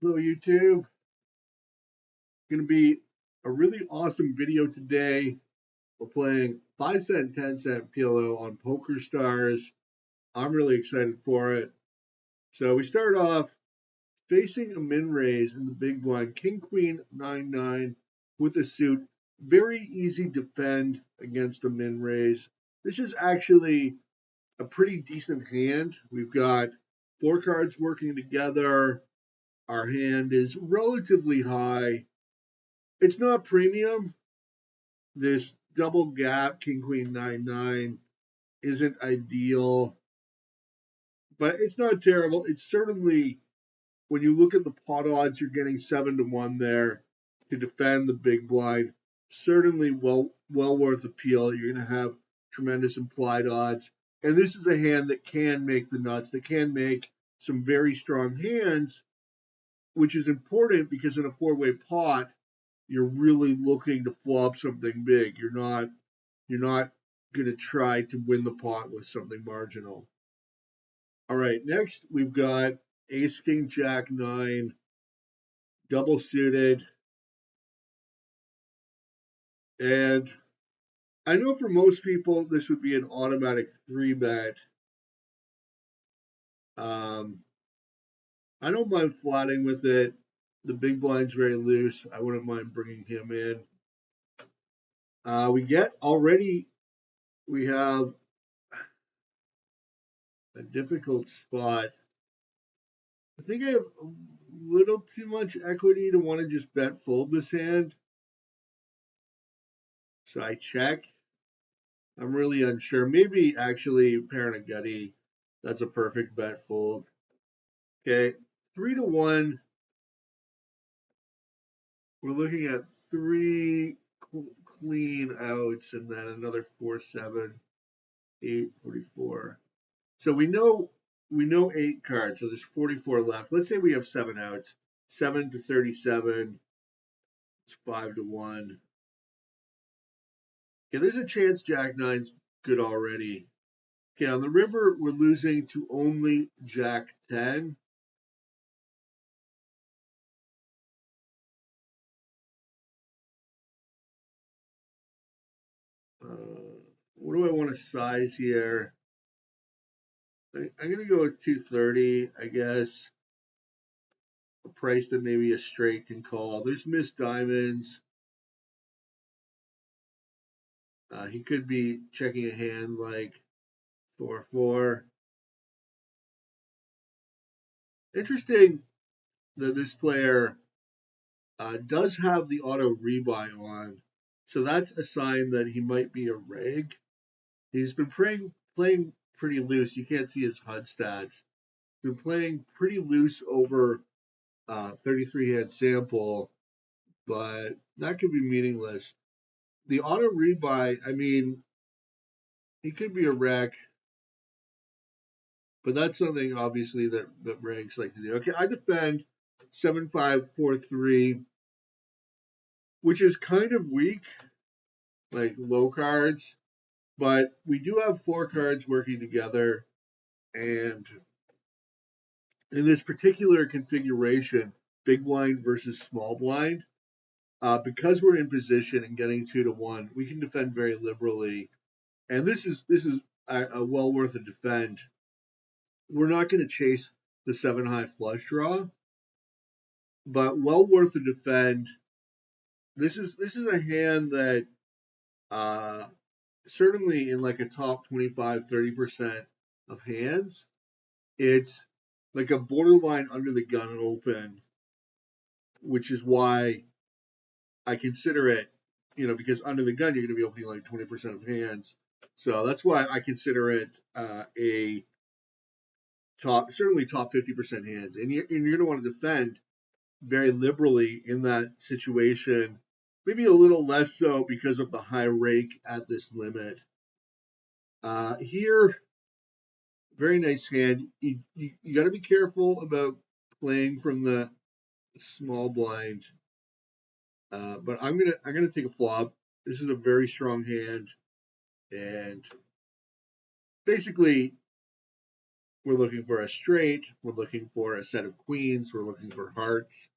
Hello YouTube. Going to be a really awesome video today. We're playing 5-cent, 10-cent PLO on PokerStars. I'm really excited for it. So we start off facing a min raise in the big blind, King Queen 9-9 with a suit. Very easy defend against a min raise. This is actually a pretty decent hand. We've got 4 cards working together. Our hand is relatively high. It's not premium. This double gap King Queen 9-9 isn't ideal, but it's not terrible. It's certainly, when you look at the pot odds, you're getting 7-1 there to defend the big blind. Certainly well worth appeal. You're going to have tremendous implied odds, and this is a hand that can make the nuts. That can make some very strong hands, which is important because in a 4-way pot, you're really looking to flop something big. You're not going to try to win the pot with something marginal. All right, next we've got Ace King Jack 9 double suited. And I know for most people this would be an automatic 3-bet. I don't mind flatting with it. The big blind's very loose. I wouldn't mind bringing him in. We have a difficult spot. I think I have a little too much equity to want to just bet fold this hand. So I check. I'm really unsure. Maybe actually pairing a gutty. That's a perfect bet fold. Okay, 3-1. We're looking at 3 clean outs and then another 4-7, 8, 44. So we know 8 cards. So there's 44 left. Let's say we have 7 outs. 7 to 37. It's 5-1. Okay, there's a chance Jack 9's good already. Okay, on the river, we're losing to only Jack 10. What do I want to size here? I'm going to go with 230, I guess. A price that maybe a straight can call. There's missed diamonds. He could be checking a hand like 4-4. Interesting that this player does have the auto rebuy on. So that's a sign that he might be a reg. He's been playing pretty loose. You can't see his HUD stats. He's been playing pretty loose over 33 hand sample, but that could be meaningless. The auto rebuy, I mean, he could be a wreck, but that's something obviously that regs like to do. Okay, I defend 7-5-4-3, which is kind of weak, like low cards, but we do have 4 cards working together, and in this particular configuration, big blind versus small blind, because we're in position and getting 2-1, we can defend very liberally, and this is a well worth a defend. We're not going to chase the 7-high flush draw, but well worth a defend. This is a hand that certainly in like a top 25-30% of hands, it's like a borderline under the gun open, which is why I consider it, because under the gun you're going to be opening like 20% of hands. So that's why I consider it a certainly top 50% hands. And you're going to want to defend very liberally in that situation. Maybe a little less so because of the high rake at this limit. Here, very nice hand. You got to be careful about playing from the small blind. But I'm gonna take a flop. This is a very strong hand, and basically We're looking for a straight. We're looking for a set of queens. We're looking for hearts.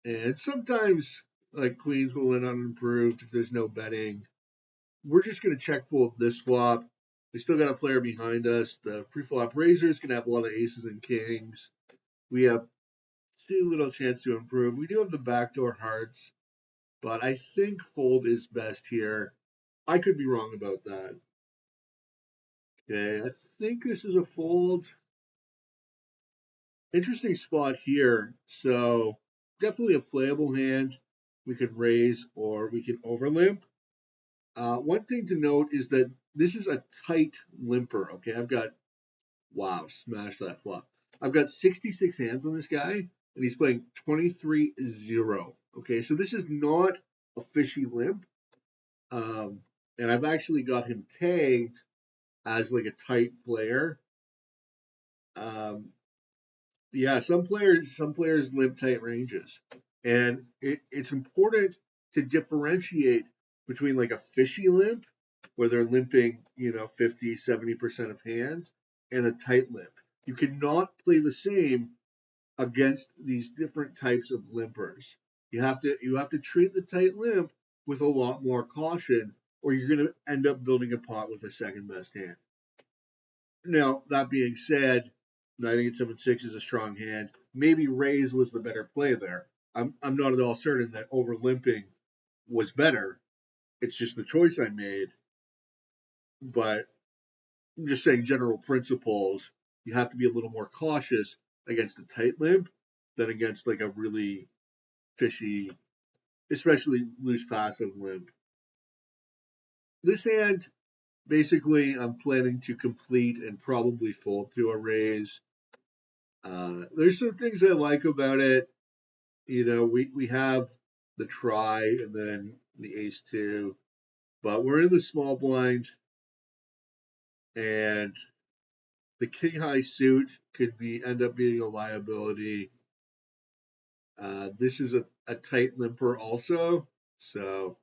And sometimes, like, queens will end unimproved if there's no betting. We're just going to check fold this flop. We still got a player behind us. The pre-flop raiser is going to have a lot of aces and kings. We have too little chance to improve. We do have the backdoor hearts, but I think fold is best here. I could be wrong about that. Okay, I think this is a fold. Interesting spot here. So definitely a playable hand. We could raise or we can overlimp. One thing to note is that this is a tight limper. Okay, wow, smash that flop. I've got 66 hands on this guy, and he's playing 23-0. Okay, so this is not a fishy limp. And I've actually got him tagged as like a tight player. Yeah, some players limp tight ranges, and it's important to differentiate between like a fishy limp, where they're limping, 50, 70% of hands, and a tight limp. You cannot play the same against these different types of limpers. You have to treat the tight limp with a lot more caution, or you're going to end up building a pot with a second best hand. Now, that being said, knight at 7-6 is a strong hand. Maybe raise was the better play there. I'm not at all certain that over limping was better. It's just the choice I made. But I'm just saying general principles. You have to be a little more cautious against a tight limp than against like a really fishy, especially loose passive limp. This hand, basically, I'm planning to complete and probably fold to a raise. There's some things I like about it. We have the try and then the ace two, but we're in the small blind, and the king high suit could end up being a liability. This is a tight limper also, so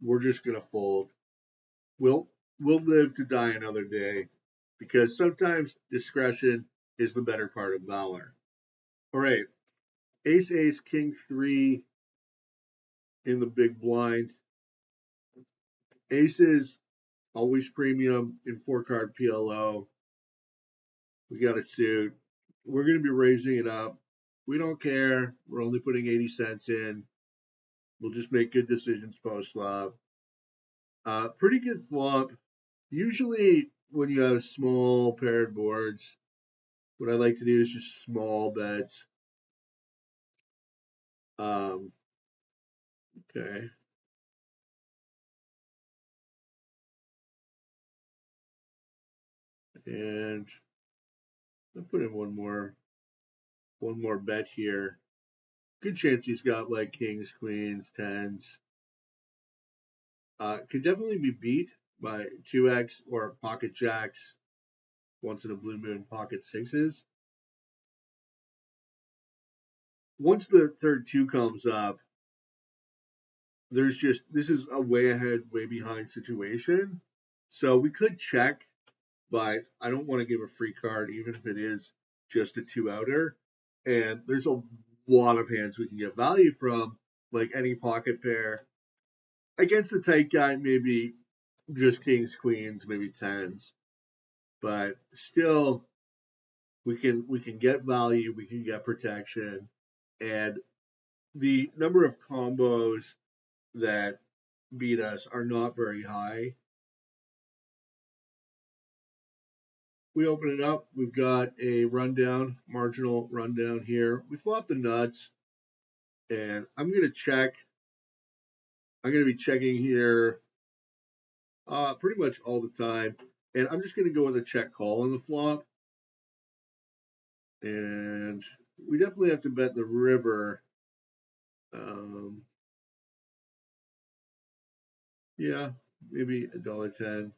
we're just gonna fold. We'll live to die another day, because sometimes discretion is the better part of valor. All right, ace ace king three in the big blind. Aces always premium in 4-card PLO. We got a suit. We're going to be raising it up. We don't care. We're only putting 80 cents in. We'll just make good decisions post flop. Pretty good flop. Usually, when you have small paired boards, what I like to do is just small bets. Okay. And I'll put in one more bet here. Good chance he's got like kings, queens, tens. Could definitely be beat by 2x or pocket jacks, once in a blue moon, pocket sixes. Once the third two comes up, this is a way ahead, way behind situation. So we could check, but I don't want to give a free card, even if it is just a two outer. And there's a lot of hands we can get value from, like any pocket pair. Against the tight guy, maybe just kings, queens, maybe tens. But still, we can get value, we can get protection, and the number of combos that beat us are not very high. We open it up. We've got a rundown, marginal rundown here. We flop the nuts, and I'm going to check. I'm going to be checking here pretty much all the time. And I'm just going to go with a check call on the flop. And we definitely have to bet the river. Yeah, maybe $1.10.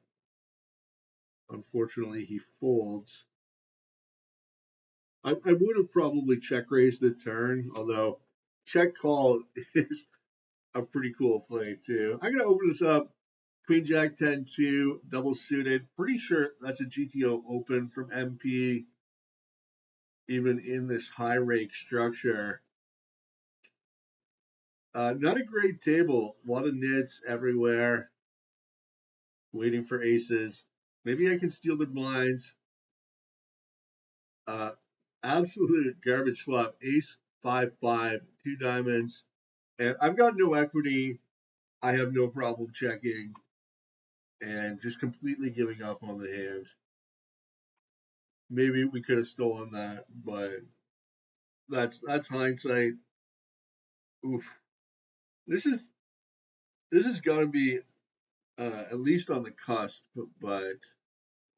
Unfortunately, he folds. I would have probably check raised the turn, although check call is a pretty cool play too. I'm gonna open this up, Queen Jack 10-2, double suited. Pretty sure that's a GTO open from MP, even in this high rake structure. Not a great table. A lot of nits everywhere. Waiting for aces. Maybe I can steal the blinds. Uh, Absolute garbage flop. Ace 5-5, 2 diamonds. And I've got no equity. I have no problem checking and just completely giving up on the hand. Maybe we could have stolen that, but that's hindsight. Oof. This is got to be at least on the cusp, but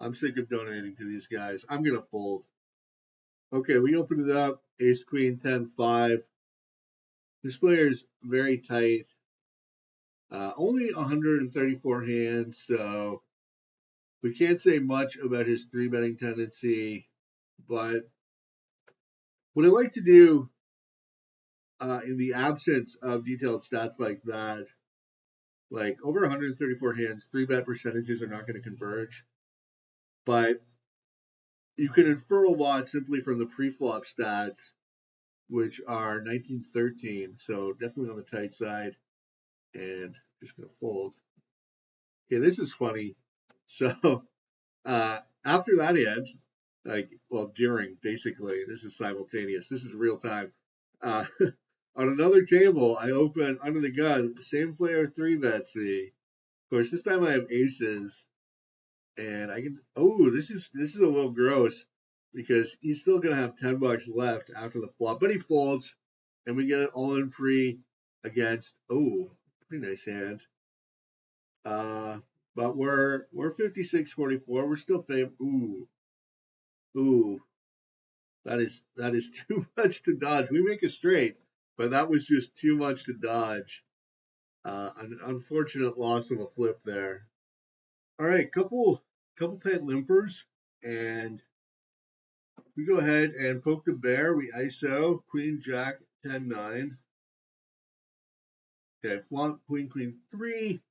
I'm sick of donating to these guys. I'm gonna fold. Okay, we opened it up. Ace Queen 10-5. This player is very tight. Only 134 hands, so we can't say much about his three betting tendency. But what I like to do in the absence of detailed stats like that, like over 134 hands, three bet percentages are not going to converge. But you can infer a lot simply from the pre-flop stats, which are 1913, so definitely on the tight side. And just going to fold. Okay, this is funny. So after that hand, during, basically, this is simultaneous. This is real time. Uh, on another table, I open under the gun. Same player three bets me. Of course, this time I have aces, and I can. Oh, this is a little gross because he's still gonna have $10 left after the flop, but he folds, and we get it all in free against. Oh, pretty nice hand. But we're 56-44. We're still favored. Ooh, that is too much to dodge. We make a straight, but that was just too much to dodge. An unfortunate loss of a flip there. All right, couple tight limpers, and we go ahead and poke the bear. We ISO Queen Jack 10-9. Okay, flop Queen 3,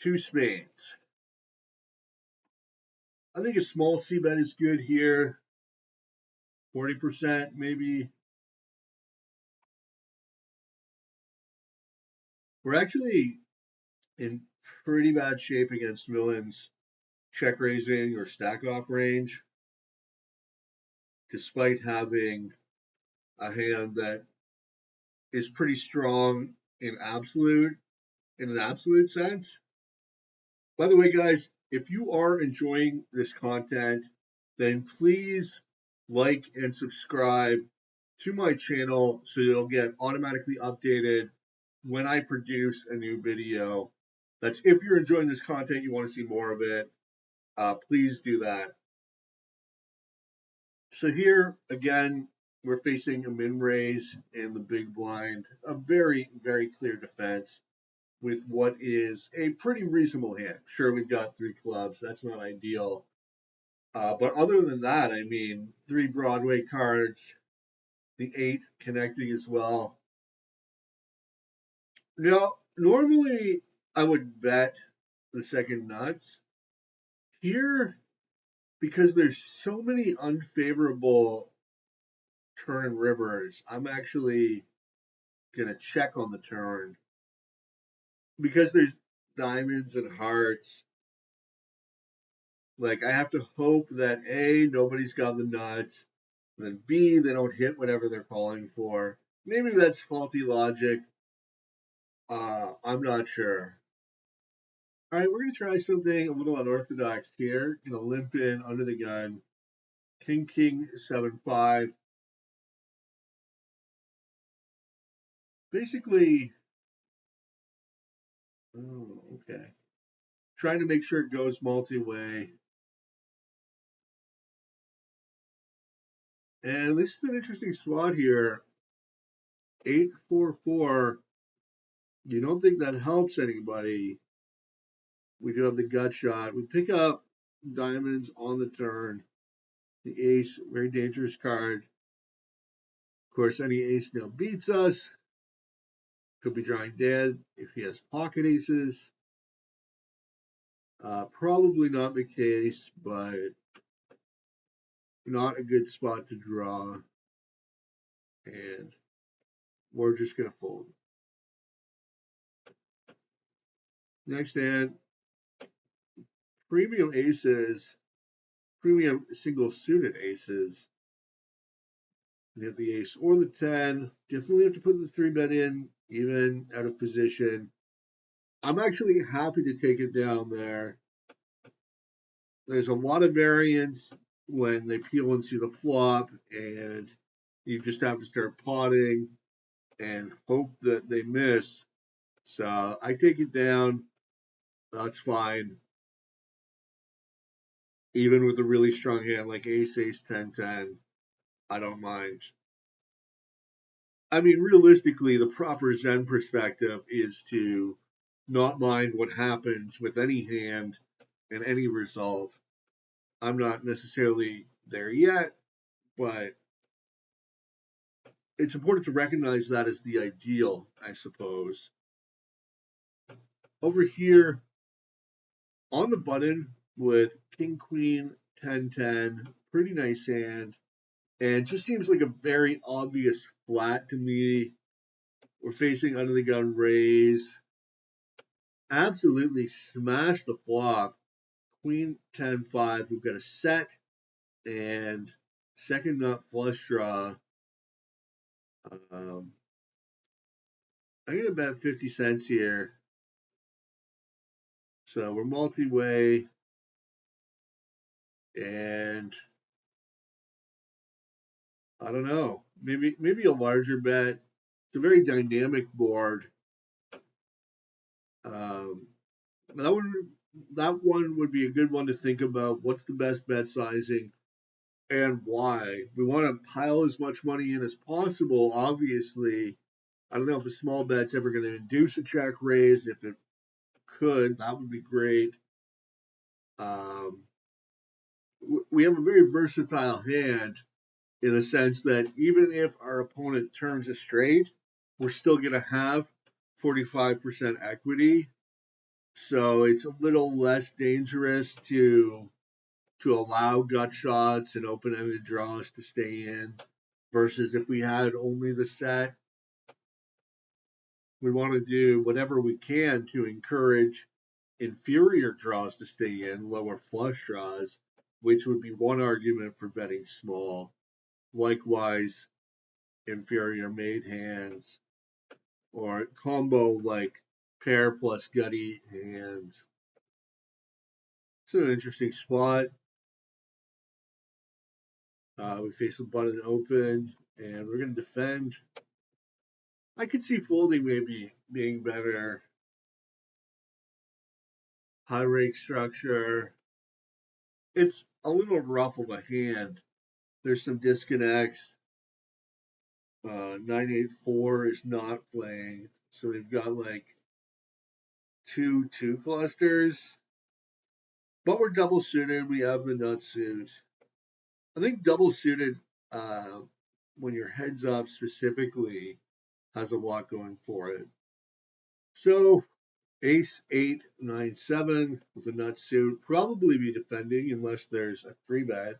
2 spades. I think a small C bet is good here. 40% maybe. We're actually in pretty bad shape against villains check raising or stack off range, despite having a hand that is pretty strong in an absolute sense. By the way, guys, if you are enjoying this content, then please like and subscribe to my channel so you'll get automatically updated when I produce a new video. That's if you're enjoying this content, you want to see more of it, please do that. So here again, we're facing a min raise in the big blind, a very, very clear defense with what is a pretty reasonable hand. Sure, we've got three clubs, that's not ideal. But other than that, I mean, three Broadway cards, the 8 connecting as well. Now, normally I would bet the second nuts. Here, because there's so many unfavorable turn rivers, I'm actually going to check on the turn. Because there's diamonds and hearts, like I have to hope that A, nobody's got the nuts, and then B, they don't hit whatever they're calling for. Maybe that's faulty logic. I'm not sure. All right, we're going to try something a little unorthodox here. Going to limp in under the gun. King, 7-5. Basically, oh, okay. Trying to make sure it goes multi-way. And this is an interesting spot here. 8-4-4. You don't think that helps anybody. We do have the gut shot. We pick up diamonds on the turn. The ace, very dangerous card. Of course, any ace now beats us. Could be drawing dead if he has pocket aces. Probably not the case, but not a good spot to draw. And we're just going to fold. Next hand, premium aces, premium single suited aces. We have the ace or the 10. Definitely have to put the 3-bet in, even out of position. I'm actually happy to take it down there. There's a lot of variance when they peel and see the flop, and you just have to start potting and hope that they miss. So I take it down. That's fine. Even with a really strong hand like ace, ace, 10, 10, I don't mind. I mean, realistically, the proper Zen perspective is to not mind what happens with any hand and any result. I'm not necessarily there yet, but it's important to recognize that as the ideal, I suppose. Over here on the button with king, queen, 10, 10, pretty nice hand. And just seems like a very obvious flat to me. We're facing under the gun raise. Absolutely smash the flop. Queen 10 5. We've got a set and second nut flush draw. I'm gonna bet 50 cents here. So we're multi-way, and I don't know. Maybe a larger bet. It's a very dynamic board. Um, that one would be a good one to think about. What's the best bet sizing and why? We want to pile as much money in as possible. Obviously, I don't know if a small bet's ever going to induce a check raise. If it could, that would be great. Um, we have a very versatile hand in the sense that even if our opponent turns a straight, we're still going to have 45% equity. So it's a little less dangerous to allow gut shots and open-ended draws to stay in versus if we had only the set. We want to do whatever we can to encourage inferior draws to stay in, lower flush draws, which would be one argument for betting small. Likewise, inferior made hands or combo like pair plus gutty hands. It's an interesting spot. We face the button open, and we're going to defend. I could see folding maybe being better. High rake structure. It's a little rough of a hand. There's some disconnects. 984 is not playing. So we've got like two clusters. But we're double suited. We have the nut suit. I think double suited, when your heads up specifically, has a lot going for it. So ace 8 9 7 with a nut suit, probably be defending unless there's a 3-bet.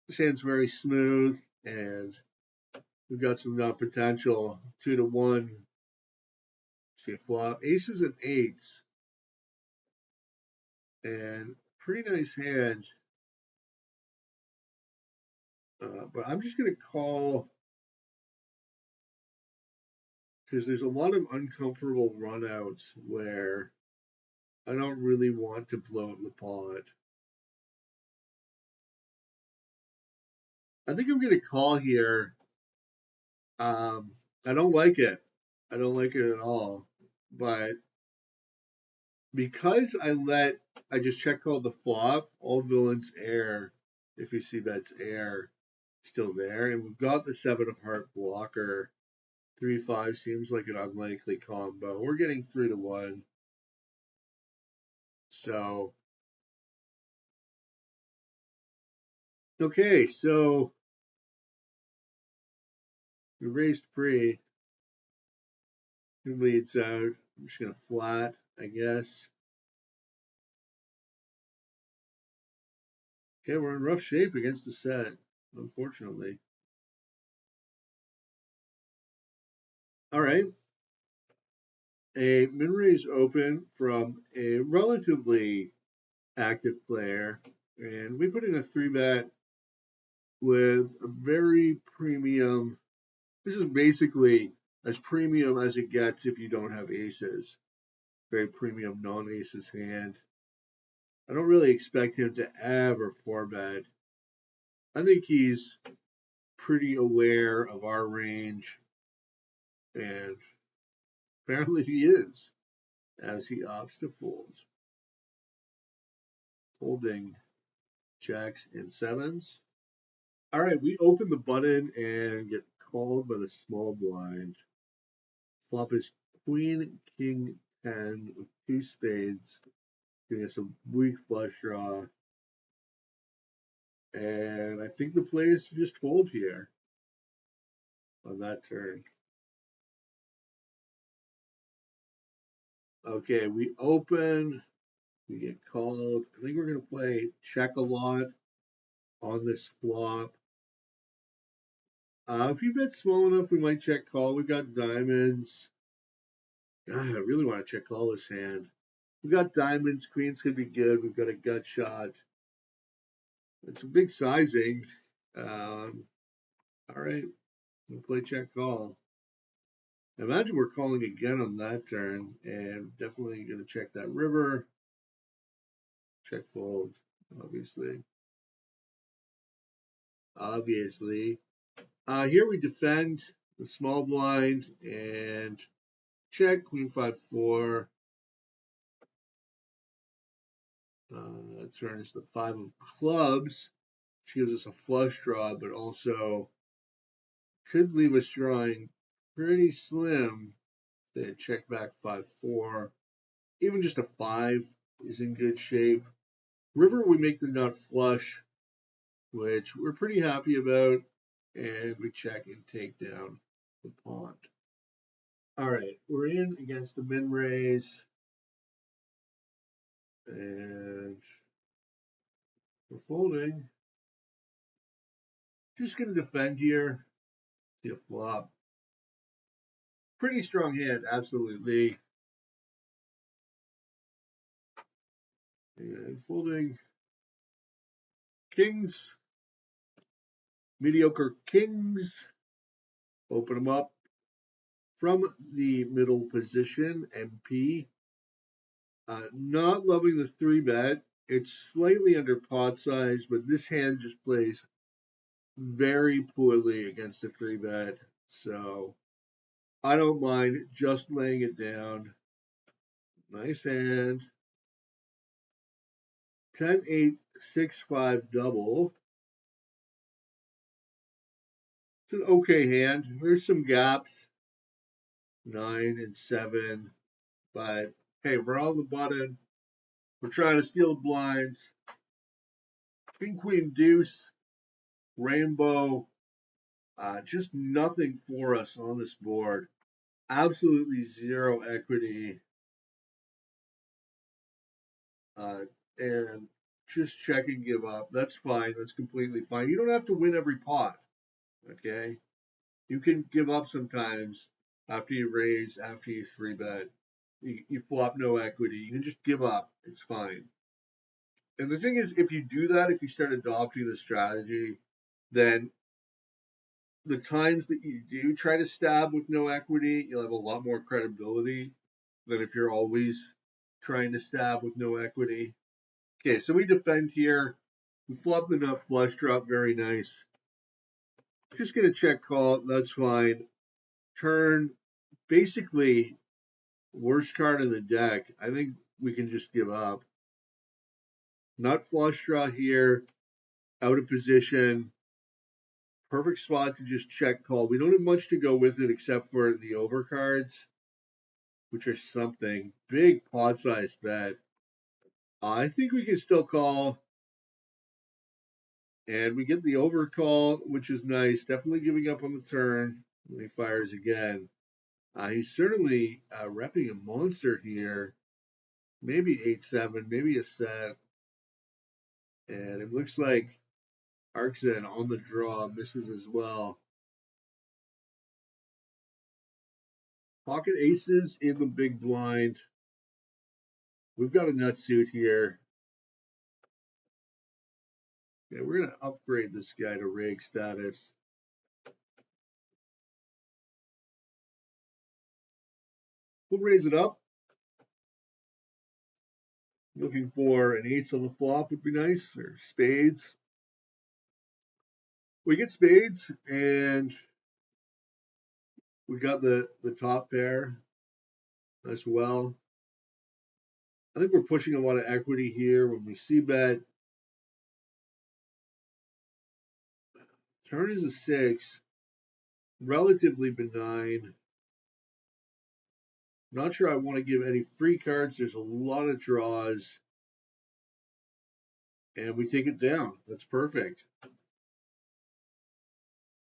This hand's very smooth, and we've got some nut potential. 2 to 1. See a flop. Aces and eights. And pretty nice hand. But I'm just going to call because there's a lot of uncomfortable runouts where I don't really want to blow up the pot. I think I'm going to call here. I don't like it. I don't like it at all. But because I just check called the flop, all villains air. If you see bets air, still there. And we've got the 7 of heart blocker. 3-5 seems like an unlikely combo. We're getting 3 to 1. So, okay, so we raised pre. Who leads out? I'm just going to flat, I guess. Okay, we're in rough shape against the set, unfortunately. All right. A min-raise open from a relatively active player, and we put in a 3-bet with a very premium. This is basically as premium as it gets if you don't have aces. Very premium non-aces hand. I don't really expect him to ever 4-bet. I think he's pretty aware of our range, and apparently he is, as he opts to fold. Folding jacks and sevens. All right, we open the button and get called by the small blind. Flop is queen, king, 10 with 2 spades, giving us a weak flush draw. And I think the play is to just fold here on that turn. Okay, we open, we get called. I think we're going to play check a lot on this flop. If you bet small enough, we might check call. We've got diamonds. God, I really want to check call this hand. We got diamonds. Queens could be good. We've got a gut shot. It's a big sizing. All right, we'll play check call. Imagine we're calling again on that turn, and definitely going to check that river. Check fold, obviously. Obviously. Here we defend the small blind and check queen 5-4. Turn is the 5 of clubs, which gives us a flush draw, but also could leave us drawing pretty slim. They check back 5-4. Even just a 5 is in good shape. River, we make the nut flush, which we're pretty happy about, and we check and take down the pawn. All right, we're in against the min raise, and we're folding. Just going to defend here. See a flop. Pretty strong hand, absolutely. And folding kings, mediocre kings. Open them up from the middle position, MP. Not loving the 3-bet. It's slightly under pot size, but this hand just plays very poorly against a 3-bet. So I don't mind just laying it down. Nice hand. 10-8, 6-5 double. It's an okay hand. There's some gaps. 9 and 7. But hey, we're on the button. We're trying to steal the blinds. King, queen, deuce, rainbow. Just nothing for us on this board. Absolutely zero equity. And just check and give up. That's fine. That's completely fine. You don't have to win every pot. Okay? You can give up sometimes after you raise, after you 3-bet. You flop no equity. You can just give up. It's fine. And the thing is, if you do that, if you start adopting the strategy, then the times that you do try to stab with no equity, you'll have a lot more credibility than if you're always trying to stab with no equity. Okay, so we defend here. We flop the nut flush drop, very nice. Just going to check call, that's fine. Turn, basically, worst card in the deck. I think we can just give up. Nut flush draw here, out of position. Perfect spot to just check call. We don't have much to go with it except for the overcards, which are something. Big pot size bet. I think we can still call. And we get the overcall, which is nice. Definitely giving up on the turn when he fires again. He's certainly repping a monster here. Maybe 8-7, maybe a set. And it looks like Arxen on the draw misses as well. Pocket aces in the big blind. We've got a nut suit here. Yeah, we're going to upgrade this guy to rake status. We'll raise it up. Looking for an ace on the flop would be nice, or spades. We get spades, and we got the top pair as well. I think we're pushing a lot of equity here when we see bet. Turn is a 6. Relatively benign. Not sure I want to give any free cards. There's a lot of draws. And we take it down. That's perfect.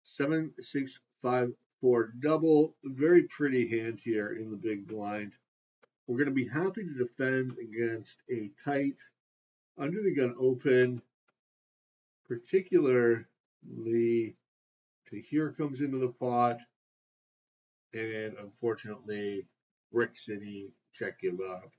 7, 6, 5, 4 double. Very pretty hand here in the big blind. We're going to be happy to defend against a tight under the gun open, particularly Tahir comes into the pot, and unfortunately, Brick City check give up.